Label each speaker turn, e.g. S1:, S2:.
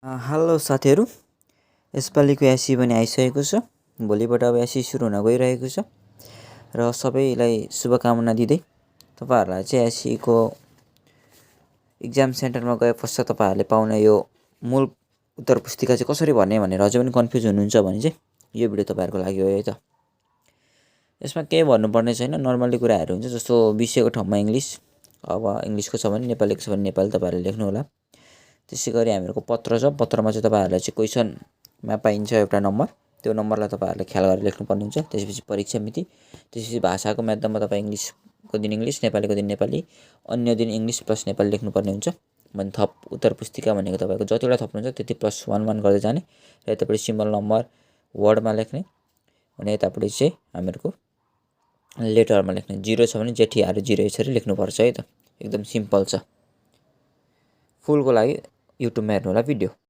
S1: Hello साथीहरू, यसपालिको SC पनि आइसकेको छ। भोलिबाट अब एससी सुरु हुन गइरहेको छ र सबैलाई शुभकामना दिँदै तपाईँहरूलाई चाहिँ एससीको इक्जाम सेन्टरमा गए पश्चात तपाईँहरूले पाउने यो मूल उत्तर पुस्तिका चाहिँ कसरी भर्ने भनेर अझै पनि कन्फ्युज हुनुहुन्छ भने चाहिँ यो भिडियो तपाईँहरूको लागि हो है त। यसमा केही भन्नुपर्ने छैन, नर्मली कुराहरू हुन्छ। जस्तो विषयको ठाउँमा इङ्ग्लिस, अब इङ्ग्लिसको छ भने नेपालीको छ भने नेपाली तपाईँहरूले लेख्नु होला। त्यसै गरी हामीहरूको पत्र छ, पत्रमा चाहिँ तपाईँहरूलाई चाहिँ क्वेसनमा पाइन्छ एउटा नम्बर, त्यो नम्बरलाई तपाईँहरूले ख्याल गरेर लेख्नुपर्ने हुन्छ। त्यसपछि परीक्षा मिति, त्यसपछि भाषाको माध्यममा तपाईँ इङ्ग्लिसको दिन इङ्ग्लिस, नेपालीको दिन नेपाली, अन्य दिन इङ्ग्लिस प्लस नेपाली लेख्नुपर्ने हुन्छ। भने थप उत्तर पुस्तिका भनेको तपाईँको जतिवटा थप्नुहुन्छ त्यति +1 गर्दै जाने र यतापट्टि सिम्बल नम्बर वर्डमा लेख्ने, भने यतापट्टि चाहिँ हामीहरूको लेटरमा लेख्ने। 0 छ भने जेठीहरू 0 यसरी लेख्नुपर्छ है त। एकदम सिम्पल छ। फुलको लागि युट्युबमा हेर्नु होला भिडियो।